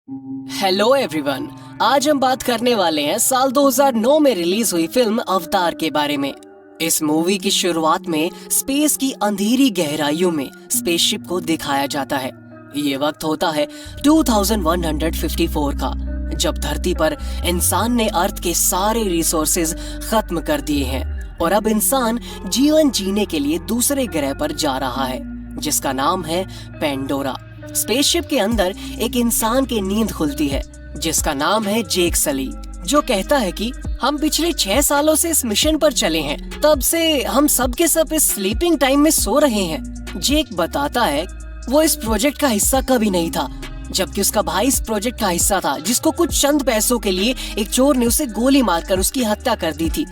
Hello everyone, आज हम बात करने वाले हैं साल 2009 में रिलीज हुई फिल्म अवतार के बारे में। इस मूवी की शुरुआत में स्पेस की अंधेरी गहराइयों में स्पेसशिप को दिखाया जाता है। ये वक्त होता है 2154 का, जब धरती पर इंसान ने अर्थ के सारे रिसोर्सेज खत्म कर दिए हैं और अब इंसान जीवन जीने के लिए दूसरे ग्रह पर जा रहा है, जिसका नाम है पेंडोरा। स्पेसशिप के अंदर एक इंसान की नींद खुलती है जिसका नाम है जेक सली, जो कहता है कि हम पिछले 6 सालों से इस मिशन पर चले हैं, तब से हम सब के सब इस स्लीपिंग टाइम में सो रहे हैं। जेक बताता है वो इस प्रोजेक्ट का हिस्सा कभी नहीं था, जबकि उसका भाई इस प्रोजेक्ट का हिस्सा था, जिसको कुछ चंद पैसों के लिए एक चोर ने उसे गोली मारकर उसकी हत्या कर दी थी।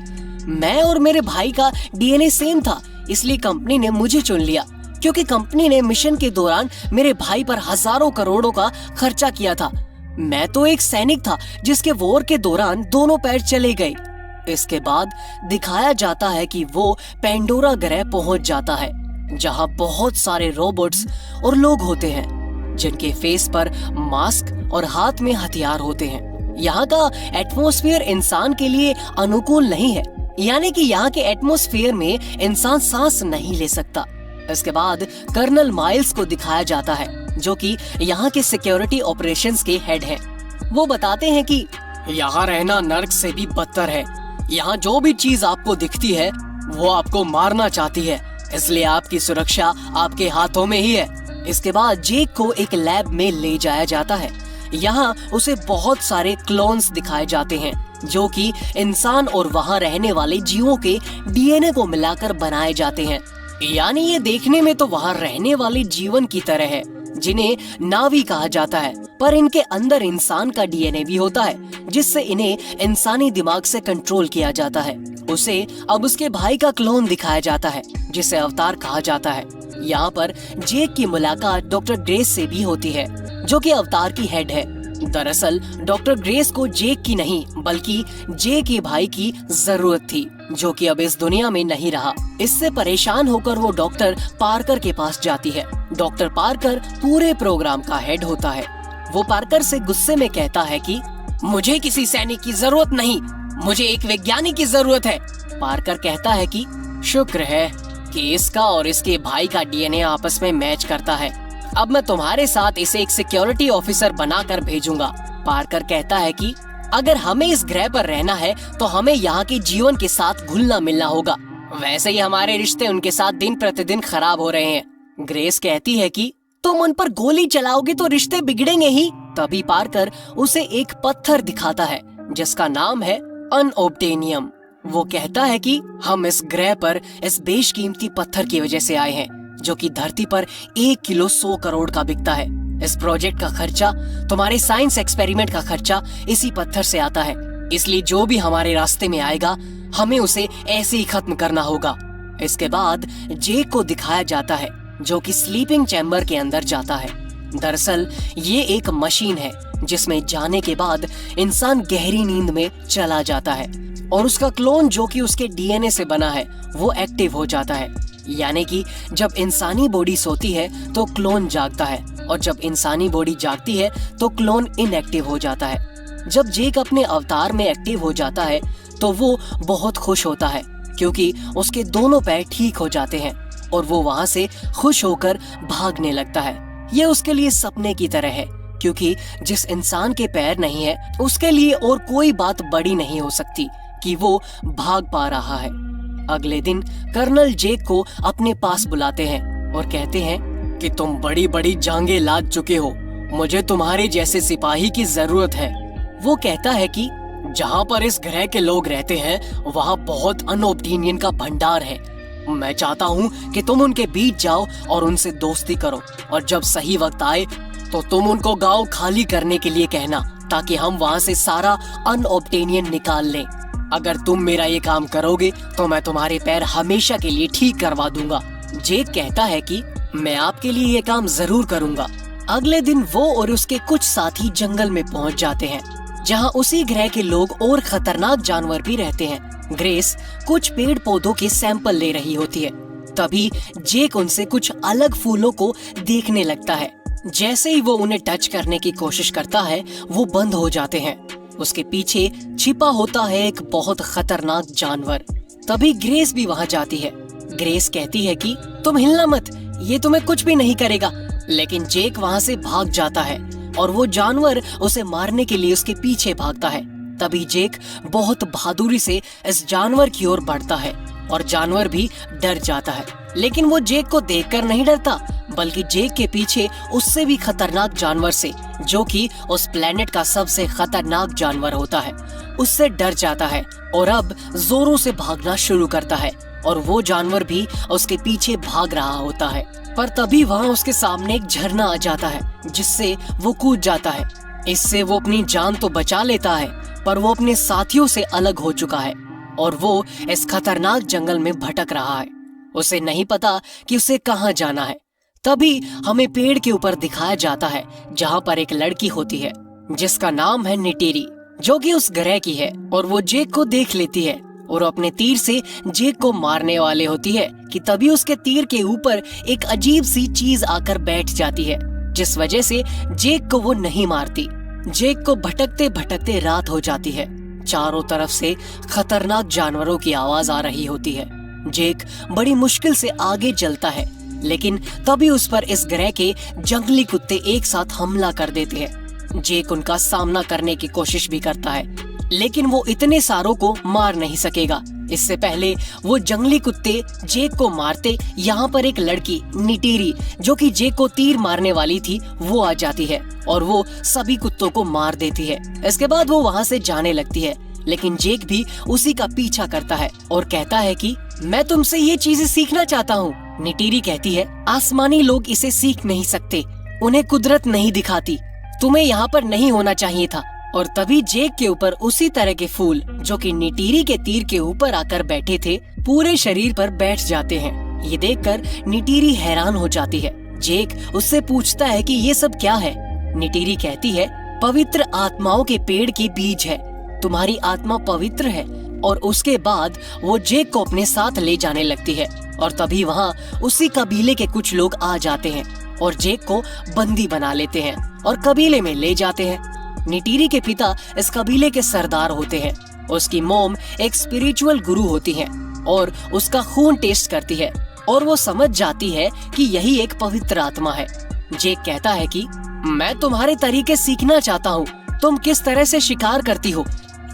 मैं और मेरे भाई का डीएनए सेम था, इसलिए कंपनी ने मुझे चुन लिया, क्योंकि कंपनी ने मिशन के दौरान मेरे भाई पर हजारों करोड़ों का खर्चा किया था। मैं तो एक सैनिक था जिसके वॉर के दौरान दोनों पैर चले गए। इसके बाद दिखाया जाता है कि वो पेंडोरा ग्रह पहुंच जाता है, जहां बहुत सारे रोबोट्स और लोग होते हैं जिनके फेस पर मास्क और हाथ में हथियार होते हैं। यहाँ का एटमॉस्फेयर इंसान के लिए अनुकूल नहीं है, यानी कि यहाँ के एटमॉस्फेयर में इंसान सांस नहीं ले सकता। इसके बाद कर्नल माइल्स को दिखाया जाता है, जो कि यहाँ के सिक्योरिटी ऑपरेशंस के हेड हैं। वो बताते हैं कि यहाँ रहना नर्क से भी बदतर है। यहाँ जो भी चीज आपको दिखती है वो आपको मारना चाहती है, इसलिए आपकी सुरक्षा आपके हाथों में ही है। इसके बाद जेक को एक लैब में ले जाया जाता है। यहाँ उसे बहुत सारे क्लोन्स दिखाए जाते हैं, जो कि इंसान और वहाँ रहने वाले जीवों के डीएनए को मिलाकर बनाए जाते हैं। यानी ये देखने में तो वहाँ रहने वाले जीवन की तरह है, जिन्हें नावी कहा जाता है, पर इनके अंदर इंसान का डीएनए भी होता है, जिससे इन्हें इंसानी दिमाग से कंट्रोल किया जाता है। उसे अब उसके भाई का क्लोन दिखाया जाता है, जिसे अवतार कहा जाता है। यहाँ पर जेक की मुलाकात डॉक्टर ग्रेस से भी होती है, जो कि अवतार की हेड है। दरअसल डॉक्टर ग्रेस को जेक की नहीं, बल्कि जेक के भाई की जरूरत थी, जो कि अब इस दुनिया में नहीं रहा। इससे परेशान होकर वो डॉक्टर पार्कर के पास जाती है। डॉक्टर पार्कर पूरे प्रोग्राम का हेड होता है। वो पार्कर से गुस्से में कहता है कि मुझे किसी सैनिक की जरूरत नहीं, मुझे एक वैज्ञानिक की जरूरत है। पार्कर कहता है कि शुक्र है कि इसका और इसके भाई का डीएनए आपस में मैच करता है। अब मैं तुम्हारे साथ इसे एक सिक्योरिटी ऑफिसर बनाकर भेजूंगा। पार्कर कहता है कि अगर हमें इस ग्रह पर रहना है तो हमें यहाँ के जीवन के साथ घुलना मिलना होगा। वैसे ही हमारे रिश्ते उनके साथ दिन प्रतिदिन खराब हो रहे हैं। ग्रेस कहती है कि तुम उन पर गोली चलाओगे तो रिश्ते बिगड़ेंगे ही। तभी पार्कर उसे एक पत्थर दिखाता है, जिसका नाम है अनओब्टेनियम। वो कहता है कि हम इस ग्रह पर इस बेशकीमती पत्थर की वजह से आए हैं, जो कि धरती पर 1 किलो 100 करोड़ का बिकता है। इस प्रोजेक्ट का खर्चा, तुम्हारे साइंस एक्सपेरिमेंट का खर्चा इसी पत्थर से आता है, इसलिए जो भी हमारे रास्ते में आएगा हमें उसे ऐसे ही खत्म करना होगा। इसके बाद जेक को दिखाया जाता है, जो कि स्लीपिंग चैम्बर के अंदर जाता है। दरअसल ये एक मशीन है जिसमें जाने के बाद इंसान गहरी नींद में चला जाता है और उसका क्लोन, जो कि उसके डीएनए से बना है, वो एक्टिव हो जाता है। यानी कि जब इंसानी बॉडी सोती है तो क्लोन जागता है, और जब इंसानी बॉडी जागती है तो क्लोन इनएक्टिव हो जाता है। जब जेक अपने अवतार में एक्टिव हो जाता है तो वो बहुत खुश होता है, क्योंकि उसके दोनों पैर ठीक हो जाते हैं और वो वहाँ से खुश होकर भागने लगता है। ये उसके लिए सपने की तरह है, क्योंकि जिस इंसान के पैर नहीं है उसके लिए और कोई बात बड़ी नहीं हो सकती कि वो भाग पा रहा है। अगले दिन कर्नल जेक को अपने पास बुलाते हैं और कहते हैं कि तुम बड़ी बड़ी जांगें लाद चुके हो, मुझे तुम्हारे जैसे सिपाही की जरूरत है। वो कहता है कि जहाँ पर इस ग्रह के लोग रहते हैं वहाँ बहुत अनओब्टेनियन का भंडार है। मैं चाहता हूँ कि तुम उनके बीच जाओ और उनसे दोस्ती करो, और जब सही वक्त आए तो तुम उनको गांव खाली करने के लिए कहना, ताकि हम वहाँ से सारा अनओब्टेनियन निकाल लें। अगर तुम मेरा ये काम करोगे तो मैं तुम्हारे पैर हमेशा के लिए ठीक करवा दूंगा। जेक कहता है कि मैं आपके लिए ये काम जरूर करूंगा। अगले दिन वो और उसके कुछ साथी जंगल में पहुंच जाते हैं, जहां उसी ग्रह के लोग और खतरनाक जानवर भी रहते हैं। ग्रेस कुछ पेड़ पौधों के सैंपल ले रही होती है। तभी जेक उनसे कुछ अलग फूलों को देखने लगता है, जैसे ही वो उन्हें टच करने की कोशिश करता है वो बंद हो जाते हैं। उसके पीछे छिपा होता है एक बहुत खतरनाक जानवर। तभी ग्रेस भी वहाँ जाती है। ग्रेस कहती है कि तुम हिलना मत, ये तुम्हें कुछ भी नहीं करेगा। लेकिन जेक वहाँ से भाग जाता है और वो जानवर उसे मारने के लिए उसके पीछे भागता है। तभी जेक बहुत बहादुरी से इस जानवर की ओर बढ़ता है और जानवर भी डर जाता है। लेकिन वो जेक को देखकर नहीं डरता, बल्कि जेक के पीछे उससे भी खतरनाक जानवर से, जो कि उस प्लेनेट का सबसे खतरनाक जानवर होता है, उससे डर जाता है और अब जोरों से भागना शुरू करता है। और वो जानवर भी उसके पीछे भाग रहा होता है। पर तभी वहाँ उसके सामने एक झरना आ जाता है जिससे वो कूद जाता है। इससे वो अपनी जान तो बचा लेता है, पर वो अपने साथियों से अलग हो चुका है और वो इस खतरनाक जंगल में भटक रहा है। उसे नहीं पता कि उसे कहाँ जाना है। तभी हमें पेड़ के ऊपर दिखाया जाता है जहाँ पर एक लड़की होती है जिसका नाम है निटेरी, जो कि उस ग्रह की है। और वो जेक को देख लेती है और अपने तीर से जेक को मारने वाले होती है कि तभी उसके तीर के ऊपर एक अजीब सी चीज आकर बैठ जाती है, जिस वजह से जेक को वो नहीं मारती। जेक को भटकते भटकते रात हो जाती है। चारों तरफ से खतरनाक जानवरों की आवाज आ रही होती है। जेक बड़ी मुश्किल से आगे चलता है, लेकिन तभी उस पर इस ग्रह के जंगली कुत्ते एक साथ हमला कर देते हैं। जेक उनका सामना करने की कोशिश भी करता है, लेकिन वो इतने सारों को मार नहीं सकेगा। इससे पहले वो जंगली कुत्ते जेक को मारते, यहाँ पर एक लड़की निटेरी, जो कि जेक को तीर मारने वाली थी, वो आ जाती है और वो सभी कुत्तों को मार देती है। इसके बाद वो वहाँ से जाने लगती है, लेकिन जेक भी उसी का पीछा करता है और कहता है कि मैं तुमसे ये चीजें सीखना चाहता हूँ। निटेरी कहती है आसमानी लोग इसे सीख नहीं सकते, उन्हें कुदरत नहीं दिखाती, तुम्हें यहाँ पर नहीं होना चाहिए था। और तभी जेक के ऊपर उसी तरह के फूल, जो कि निटेरी के तीर के ऊपर आकर बैठे थे, पूरे शरीर पर बैठ जाते हैं। ये देखकर निटेरी हैरान हो जाती है। जेक उससे पूछता है कि ये सब क्या है। निटेरी कहती है पवित्र आत्माओं के पेड़ के बीज है, तुम्हारी आत्मा पवित्र है। और उसके बाद वो जेक को अपने साथ ले जाने लगती है और तभी वहाँ उसी कबीले के कुछ लोग आ जाते हैं और जेक को बंदी बना लेते हैं और कबीले में ले जाते हैं। निटेरी के पिता इस कबीले के सरदार होते हैं। उसकी मॉम एक स्पिरिचुअल गुरु होती है और उसका खून टेस्ट करती है और वो समझ जाती है कि यही एक पवित्र आत्मा है। जेक कहता है कि मैं तुम्हारे तरीके सीखना चाहता हूँ, तुम किस तरह से शिकार करती हो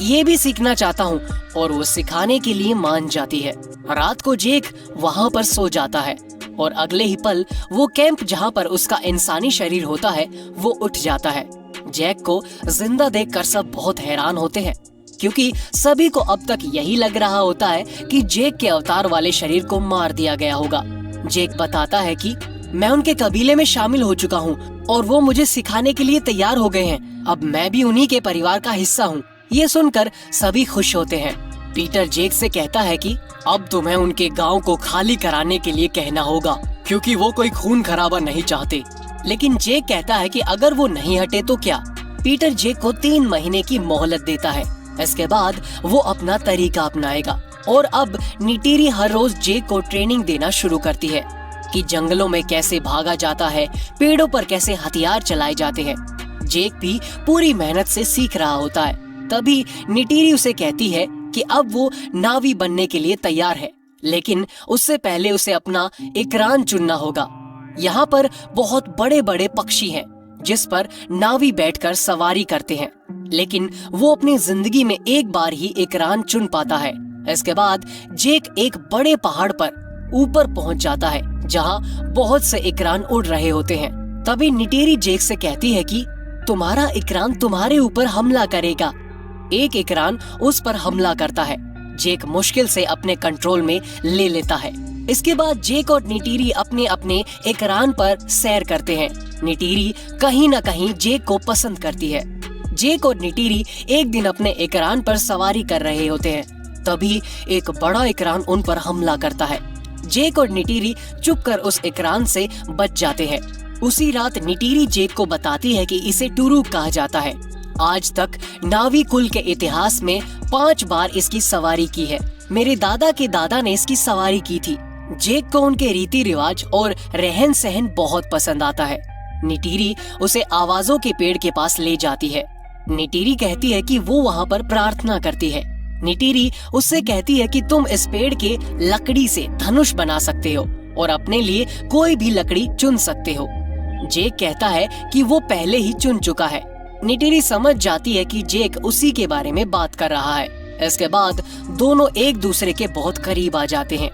ये भी सीखना चाहता हूँ। और वो सिखाने के लिए मान जाती है। रात को जेक वहाँ पर सो जाता है और अगले ही पल वो कैंप जहाँ पर उसका इंसानी शरीर होता है वो उठ जाता है। जैक को जिंदा देखकर सब बहुत हैरान होते हैं, क्योंकि सभी को अब तक यही लग रहा होता है कि जेक के अवतार वाले शरीर को मार दिया गया होगा। जेक बताता है कि मैं उनके कबीले में शामिल हो चुका हूँ और वो मुझे सिखाने के लिए तैयार हो गए हैं। अब मैं भी उन्हीं के परिवार का हिस्सा हूँ। ये सुनकर सभी खुश होते हैं। पीटर जेक से कहता है कि अब तुम्हें उनके गांव को खाली कराने के लिए कहना होगा, क्योंकि वो कोई खून खराबा नहीं चाहते। लेकिन जेक कहता है कि अगर वो नहीं हटे तो क्या। पीटर जेक को 3 महीने की मोहलत देता है। इसके बाद वो अपना तरीका अपनाएगा। और अब निटेरी हर रोज जेक को ट्रेनिंग देना शुरू करती है कि जंगलों में कैसे भागा जाता है, पेड़ों पर कैसे हथियार चलाए जाते हैं। जेक भी पूरी मेहनत से सीख रहा होता है। तभी निटेरी उसे कहती है कि अब वो नावी बनने के लिए तैयार है, लेकिन उससे पहले उसे अपना इकरान चुनना होगा। यहाँ पर बहुत बड़े बड़े पक्षी हैं, जिस पर नावी बैठकर सवारी करते हैं, लेकिन वो अपनी जिंदगी में एक बार ही इकरान चुन पाता है। इसके बाद जेक एक बड़े पहाड़ पर ऊपर पहुंच जाता है, जहाँ बहुत से इकरान उड़ रहे होते हैं। तभी निटेरी जेक से कहती है कि तुम्हारा इकरान तुम्हारे ऊपर हमला करेगा। एक इकरान उस पर हमला करता है। जेक मुश्किल से अपने कंट्रोल में ले लेता है। इसके बाद जेक और निटेरी अपने अपने इकरान पर सैर करते हैं। निटेरी कहीं न कहीं जेक को पसंद करती है। जेक और निटेरी एक दिन अपने इकरान पर सवारी कर रहे होते हैं। तभी एक बड़ा इकरान उन पर हमला करता है। जेक और निटेरी चुपकर उस इकरान से बच जाते हैं। उसी रात निटेरी जेक को बताती है कि इसे टुरुक कहा जाता है। आज तक नावी कुल के इतिहास में 5 बार इसकी सवारी की है। मेरे दादा के दादा ने इसकी सवारी की थी। जेक को उनके रीति रिवाज और रहन सहन बहुत पसंद आता है। निटिरी उसे आवाजों के पेड़ के पास ले जाती है। निटिरी कहती है कि वो वहाँ पर प्रार्थना करती है। निटिरी उससे कहती है कि तुम इस पेड़ के लकड़ी से धनुष बना सकते हो और अपने लिए कोई भी लकड़ी चुन सकते हो। जेक कहता है कि वो पहले ही चुन चुका है। निटिरी समझ जाती है कि जेक उसी के बारे में बात कर रहा है। इसके बाद दोनों एक दूसरे के बहुत करीब आ जाते हैं।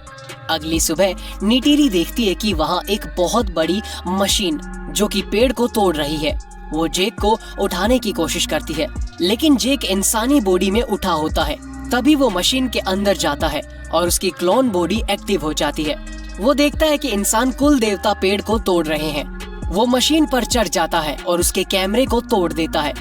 अगली सुबह निटिरी देखती है कि वहाँ एक बहुत बड़ी मशीन जो कि पेड़ को तोड़ रही है। वो जेक को उठाने की कोशिश करती है, लेकिन जेक इंसानी बॉडी में उठा होता है। तभी वो मशीन के अंदर जाता है और उसकी क्लोन बॉडी एक्टिव हो जाती है। वो देखता है कि इंसान कुल देवता पेड़ को तोड़ रहे हैं। वो मशीन पर चढ़ जाता है और उसके कैमरे को तोड़ देता है।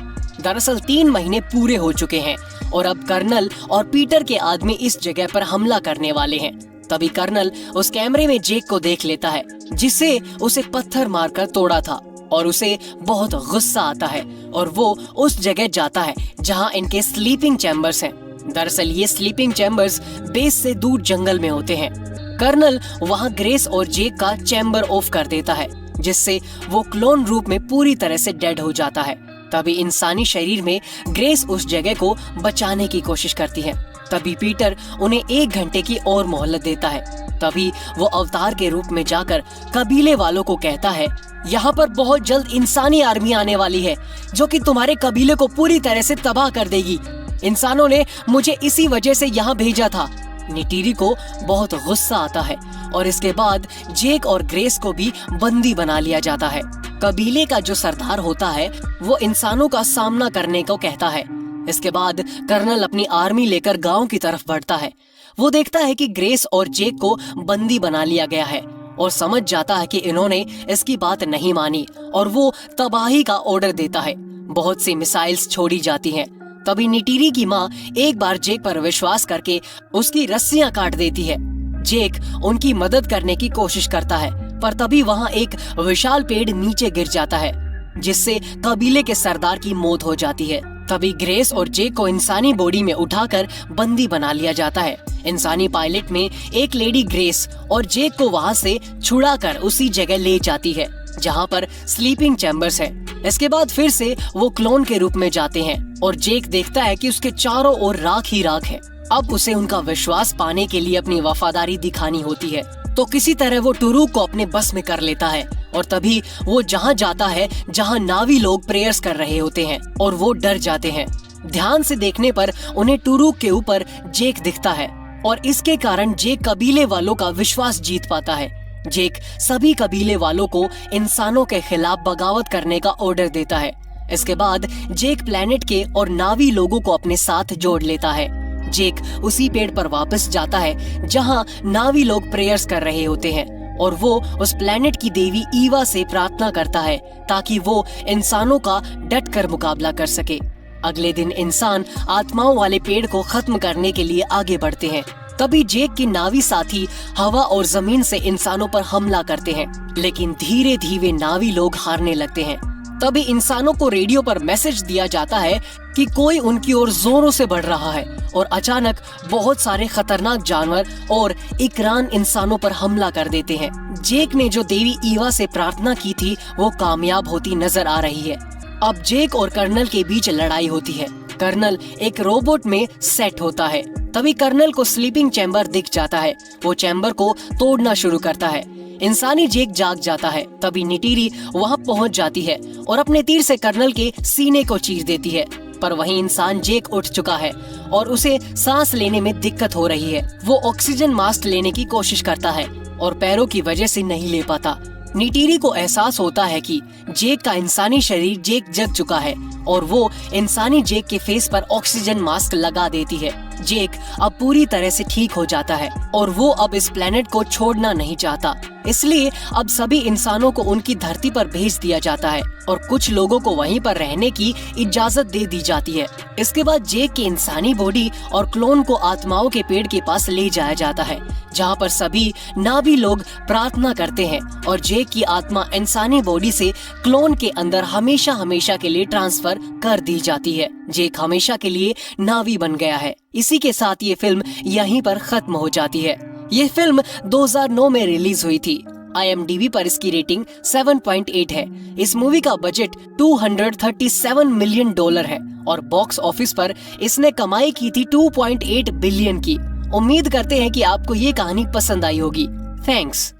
दरअसल 3 महीने पूरे हो चुके हैं और अब कर्नल और पीटर के आदमी इस जगह पर हमला करने वाले हैं। तभी कर्नल उस कैमरे में जेक को देख लेता है, जिसे उसे पत्थर मारकर तोड़ा था, और उसे बहुत गुस्सा आता है और वो उस जगह जाता है जहां इनके स्लीपिंग चैम्बर्स हैं। दरअसल ये स्लीपिंग चैम्बर्स बेस से दूर जंगल में होते हैं। कर्नल वहां ग्रेस और जेक का चैम्बर ऑफ कर देता है, जिससे वो क्लोन रूप में पूरी तरह से डेड हो जाता है। तभी इंसानी शरीर में ग्रेस उस जगह को बचाने की कोशिश करती है। तभी पीटर उन्हें 1 घंटे की और मोहलत देता है। तभी वो अवतार के रूप में जाकर कबीले वालों को कहता है, यहाँ पर बहुत जल्द इंसानी आर्मी आने वाली है जो कि तुम्हारे कबीले को पूरी तरह से तबाह कर देगी। इंसानों ने मुझे इसी वजह से यहाँ भेजा था। निटिरी को बहुत गुस्सा आता है और इसके बाद जेक और ग्रेस को भी बंदी बना लिया जाता है। कबीले का जो सरदार होता है वो इंसानों का सामना करने को कहता है। इसके बाद कर्नल अपनी आर्मी लेकर गांव की तरफ बढ़ता है। वो देखता है कि ग्रेस और जेक को बंदी बना लिया गया है और समझ जाता है कि इन्होंने इसकी बात नहीं मानी और वो तबाही का ऑर्डर देता है। बहुत सी मिसाइल्स छोड़ी जाती हैं। तभी निटिरी की माँ एक बार जेक पर विश्वास करके उसकी रस्सियां काट देती है। जेक उनकी मदद करने की कोशिश करता है, पर तभी वहाँ एक विशाल पेड़ नीचे गिर जाता है, जिससे कबीले के सरदार की मौत हो जाती है। तभी ग्रेस और जेक को इंसानी बॉडी में उठाकर बंदी बना लिया जाता है। इंसानी पायलट में एक लेडी ग्रेस और जेक को वहाँ से छुड़ाकर उसी जगह ले जाती है जहाँ पर स्लीपिंग चैम्बर्स है। इसके बाद फिर से वो क्लोन के रूप में जाते हैं और जेक देखता है कि उसके चारों ओर राख ही राख है। अब उसे उनका विश्वास पाने के लिए अपनी वफादारी दिखानी होती है, तो किसी तरह वो टुरूक को अपने बस में कर लेता है और तभी वो जहाँ जाता है जहाँ नावी लोग प्रेयर्स कर रहे होते हैं और वो डर जाते हैं। ध्यान से देखने पर उन्हें टुरूक के ऊपर जेक दिखता है और इसके कारण जेक कबीले वालों का विश्वास जीत पाता है। जेक सभी कबीले वालों को इंसानों के खिलाफ बगावत करने का ऑर्डर देता है। इसके बाद जेक प्लेनेट के और नावी लोगों को अपने साथ जोड़ लेता है। जेक उसी पेड़ पर वापस जाता है जहां नावी लोग प्रेयर्स कर रहे होते हैं और वो उस प्लेनेट की देवी ईवा से प्रार्थना करता है ताकि वो इंसानों का डट कर मुकाबला कर सके। अगले दिन इंसान आत्माओं वाले पेड़ को खत्म करने के लिए आगे बढ़ते हैं। तभी जेक के नावी साथी हवा और जमीन से इंसानों पर हमला करते हैं, लेकिन धीरे धीरे नावी लोग हारने लगते हैं। तभी इंसानों को रेडियो पर मैसेज दिया जाता है कि कोई उनकी ओर जोरों से बढ़ रहा है और अचानक बहुत सारे खतरनाक जानवर और इकरान इंसानों पर हमला कर देते हैं। जेक ने जो देवी ईवा से प्रार्थना की थी वो कामयाब होती नजर आ रही है। अब जेक और कर्नल के बीच लड़ाई होती है। कर्नल एक रोबोट में सेट होता है। तभी कर्नल को स्लीपिंग चैम्बर दिख जाता है। वो चैम्बर को तोड़ना शुरू करता है। इंसानी जेक जाग जाता है। तभी निटिरी वहाँ पहुँच जाती है और अपने तीर से कर्नल के सीने को चीर देती है, पर वहीं इंसान जेक उठ चुका है और उसे सांस लेने में दिक्कत हो रही है। वो ऑक्सीजन मास्क लेने की कोशिश करता है और पैरों की वजह से नहीं ले पाता। निटिरी को एहसास होता है कि जेक का इंसानी शरीर जेक जग चुका है और वो इंसानी जेक के फेस पर ऑक्सीजन मास्क लगा देती है। जेक अब पूरी तरह से ठीक हो जाता है और वो अब इस प्लेनेट को छोड़ना नहीं चाहता, इसलिए अब सभी इंसानों को उनकी धरती पर भेज दिया जाता है और कुछ लोगों को वहीं पर रहने की इजाजत दे दी जाती है। इसके बाद जेक की इंसानी बॉडी और क्लोन को आत्माओं के पेड़ के पास ले जाया जाता है, जहाँ पर सभी नावी लोग प्रार्थना करते हैं और जेक की आत्मा इंसानी बॉडी से क्लोन के अंदर हमेशा हमेशा के लिए ट्रांसफर कर दी जाती है। जेक हमेशा के लिए नावी बन गया है। इसी के साथ ये फिल्म यहीं पर खत्म हो जाती है। ये फिल्म 2009 में रिलीज हुई थी। IMDb पर इसकी रेटिंग 7.8 है। इस मूवी का बजट $237 मिलियन है और बॉक्स ऑफिस पर इसने कमाई की थी 2.8 बिलियन की। उम्मीद करते हैं कि आपको ये कहानी पसंद आई होगी। थैंक्स।